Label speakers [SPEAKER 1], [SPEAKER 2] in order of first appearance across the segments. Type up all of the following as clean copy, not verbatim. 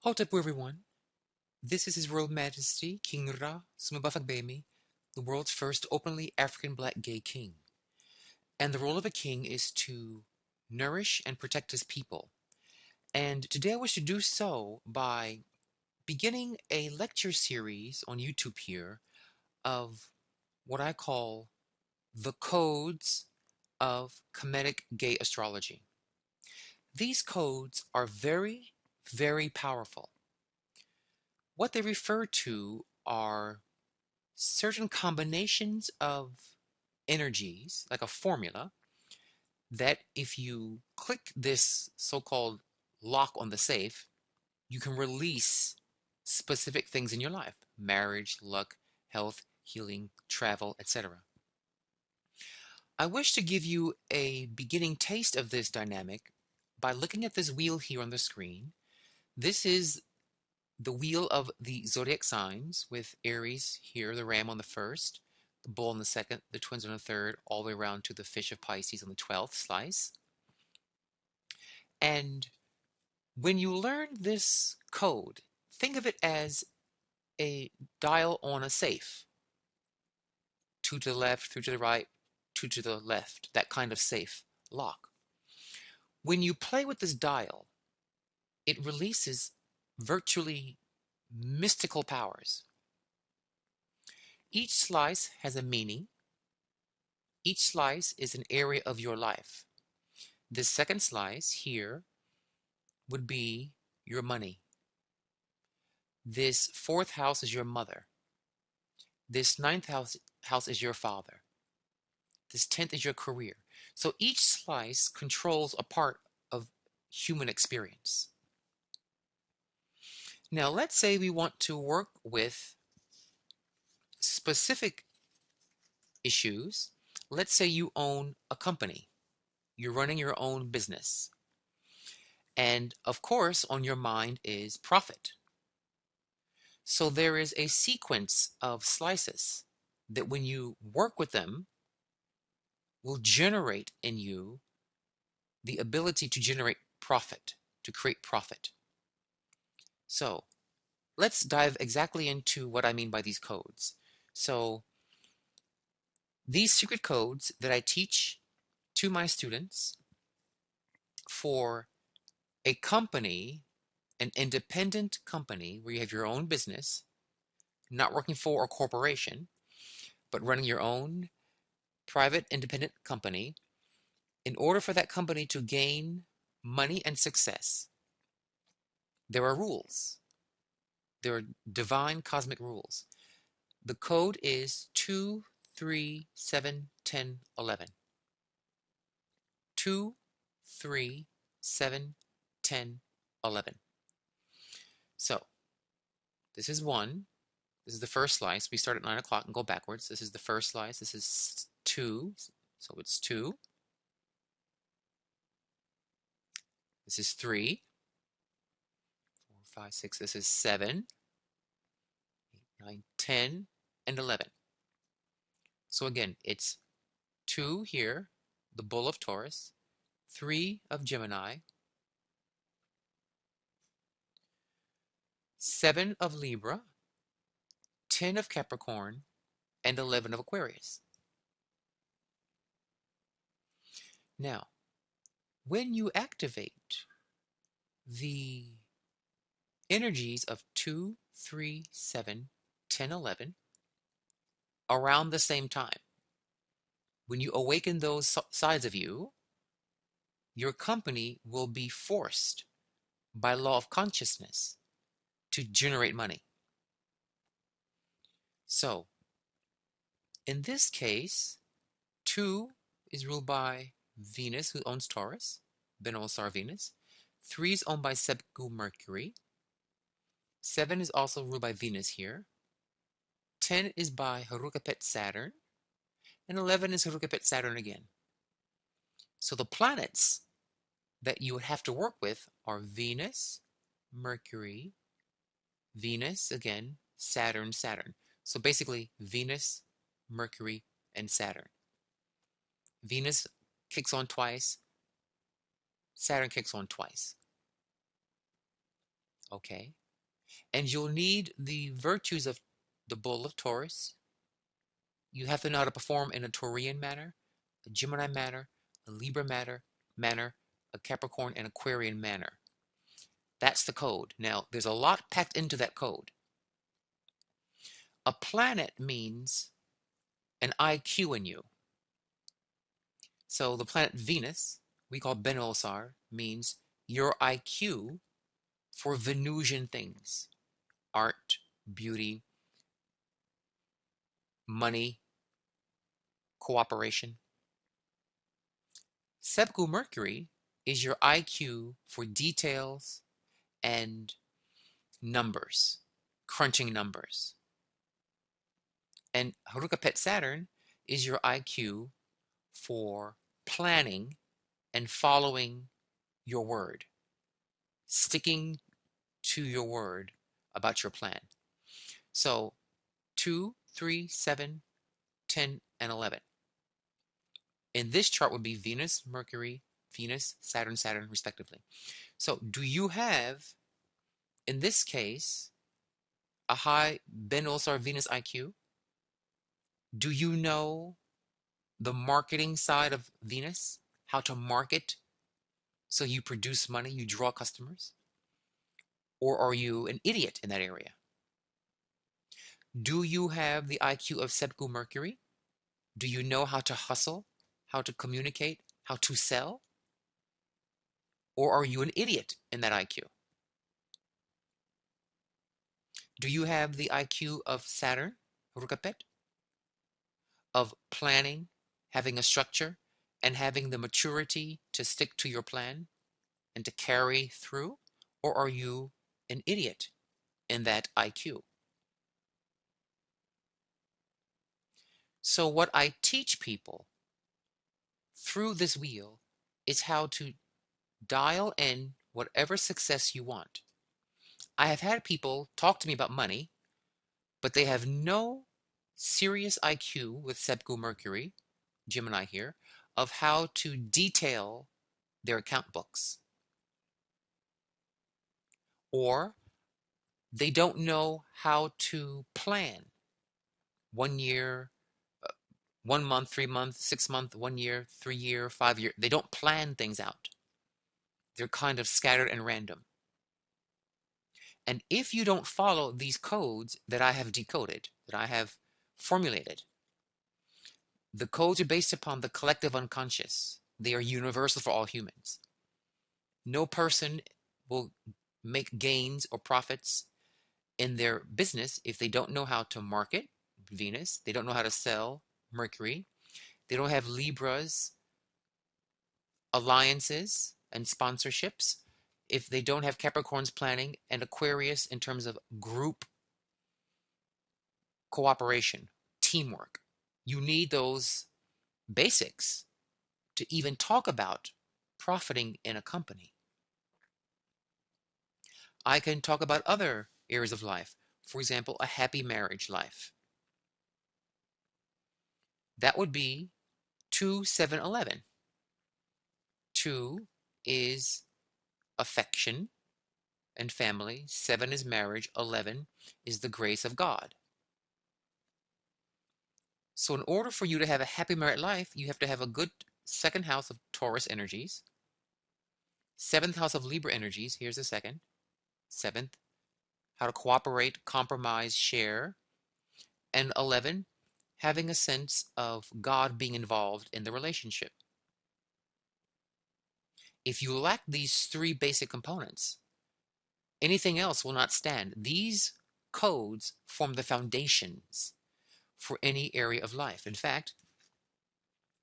[SPEAKER 1] Hotep everyone. This is His Royal Majesty King Ra Sumabafagbemi, the world's first openly African black gay king. And the role of a king is to nourish and protect his people. And today I wish to do so by beginning a lecture series on YouTube here of what I call the codes of Kemetic gay astrology. These codes are very, very powerful. What they refer to are certain combinations of energies, like a formula, that if you click this so-called lock on the safe, you can release specific things in your life: marriage, luck, health, healing, travel, etc. I wish to give you a beginning taste of this dynamic by looking at this wheel here on the screen. This is the wheel of the zodiac signs, with Aries here, the ram on the first, the bull on the second, the twins on the third, all the way around to the fish of Pisces on the 12th slice. And when you learn this code, think of it as a dial on a safe. Two to the left, two to the right, two to the left, that kind of safe lock. When you play with this dial, it releases virtually mystical powers. Each slice has a meaning. Each slice is an area of your life. This second slice here would be your money. This fourth house is your mother. This ninth house is your father. This 10th is your career. So each slice controls a part of human experience. Now, let's say we want to work with specific issues. Let's say you own a company. You're running your own business. And of course, on your mind is profit. So there is a sequence of slices that when you work with them will generate in you the ability to generate profit, to create profit. So let's dive exactly into what I mean by these codes. So these secret codes that I teach to my students for a company, an independent company where you have your own business, not working for a corporation, but running your own private independent company. In order for that company to gain money and success, there are rules. There are divine cosmic rules. The code is 2, 3, 7, 10, 11. 2, 3, 7, 10, 11. So this is 1. This is the first slice. We start at 9 o'clock and go backwards. This is the first slice. This is 2. So it's 2. This is 3. 4, 5, 6. This is 7. 8, 9, 10, and 11. So again, it's 2 here, the bull of Taurus, 3 of Gemini, 7 of Libra, 10 of Capricorn, and 11 of Aquarius. Now, when you activate the energies of 2, 3, 7, 10, 11 around the same time, when you awaken those sides of you, your company will be forced by law of consciousness to generate money. So, in this case, 2 is ruled by Venus, who owns Taurus, Benevolent Star Venus. 3 is owned by Sepku Mercury. 7 is also ruled by Venus here. 10 is by Harukapet Saturn. And 11 is Harukapet Saturn again. So the planets that you would have to work with are Venus, Mercury, Venus again, Saturn, Saturn. So basically Venus, Mercury, and Saturn. Venus kicks on twice, Saturn kicks on twice. Okay. And you'll need the virtues of the bull of Taurus. You have to know how to perform in a Taurian manner, a Gemini manner, a Libra manner, a Capricorn and Aquarian manner. That's the code. Now, there's a lot packed into that code. A planet means an IQ in you. So the planet Venus, we call Ben Olsar, means your IQ for Venusian things, art, beauty, money, cooperation. Sepku Mercury is your IQ for details and numbers, crunching numbers. And Harukapet Saturn is your IQ for planning and following your word, sticking to your word about your plan. So 2, 3, 7, 10, and 11. In this chart would be Venus, Mercury, Venus, Saturn, Saturn, respectively. So do you have, in this case, a high Ben Olsar Venus IQ? Do you know the marketing side of Venus? How to market so you produce money, you draw customers? Or are you an idiot in that area? Do you have the IQ of Sepku Mercury? Do you know how to hustle, how to communicate, how to sell? Or are you an idiot in that IQ? Do you have the IQ of Saturn, Rukapet, of planning, having a structure, and having the maturity to stick to your plan and to carry through? Or are you an idiot in that IQ? So, what I teach people through this wheel is how to dial in whatever success you want. I have had people talk to me about money, but they have no serious IQ with Sepku Mercury, Gemini here, of how to detail their account books. Or they don't know how to plan 1 year, 1 month, 3 months, 6 month, 1 year, 3 year, 5 year. They don't plan things out. They're kind of scattered and random. And if you don't follow these codes that I have decoded, that I have formulated, the codes are based upon the collective unconscious. They are universal for all humans. No person will make gains or profits in their business if they don't know how to market, Venus. They don't know how to sell, Mercury. They don't have Libra's alliances and sponsorships. If they don't have Capricorn's planning and Aquarius in terms of group cooperation, teamwork. You need those basics to even talk about profiting in a company. I can talk about other areas of life. For example, a happy marriage life. That would be 2, 7, 11. 2 is affection and family. 7 is marriage. 11 is the grace of God. So in order for you to have a happy married life, you have to have a good second house of Taurus energies, seventh house of Libra energies. Here's the second. Seventh, how to cooperate, compromise, share. And 11, having a sense of God being involved in the relationship. If you lack these three basic components, anything else will not stand. These codes form the foundations for any area of life. In fact,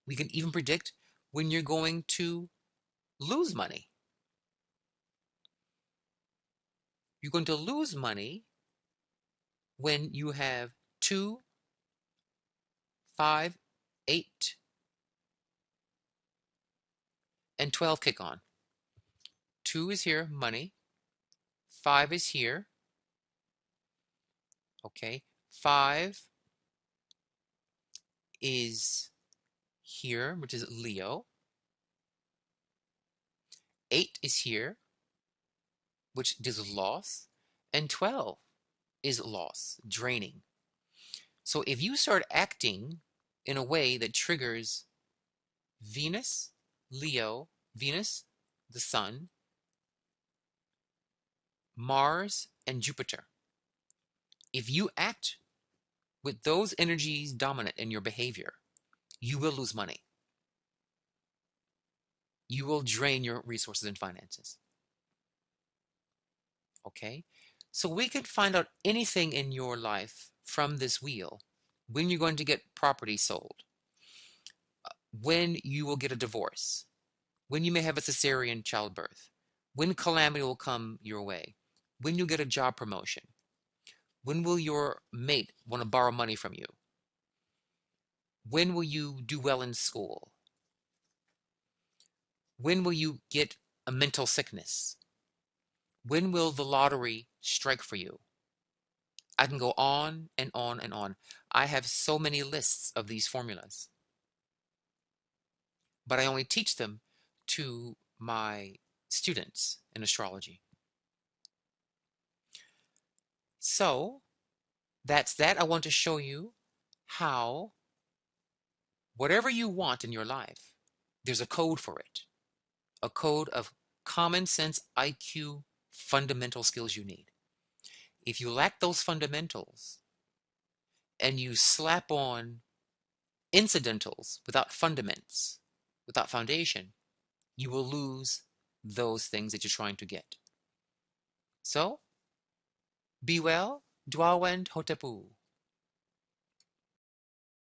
[SPEAKER 1] we can even predict when you're going to lose money. You're going to lose money when you have 2, 5, 8, and 12 kick on. 2 is here, money. 5 is here. Okay. 5 is here, which is Leo. 8 is here. which deals with loss, and 12 is loss, draining. So if you start acting in a way that triggers Venus, Leo, Venus, the Sun, Mars, and Jupiter, if you act with those energies dominant in your behavior, you will lose money. You will drain your resources and finances. Okay? So we can find out anything in your life from this wheel. When you're going to get property sold, when you will get a divorce, when you may have a cesarean childbirth, when calamity will come your way, when you get a job promotion, when will your mate want to borrow money from you, when will you do well in school, when will you get a mental sickness, when will the lottery strike for you. I can go on and on and on. I have so many lists of these formulas, but I only teach them to my students in astrology. So that's that. I want to show you how whatever you want in your life, there's a code for it, a code of common sense IQ fundamental skills you need. If you lack those fundamentals and you slap on incidentals without fundaments, without foundation, you will lose those things that you're trying to get. So, be well, Dwawend Hotepu.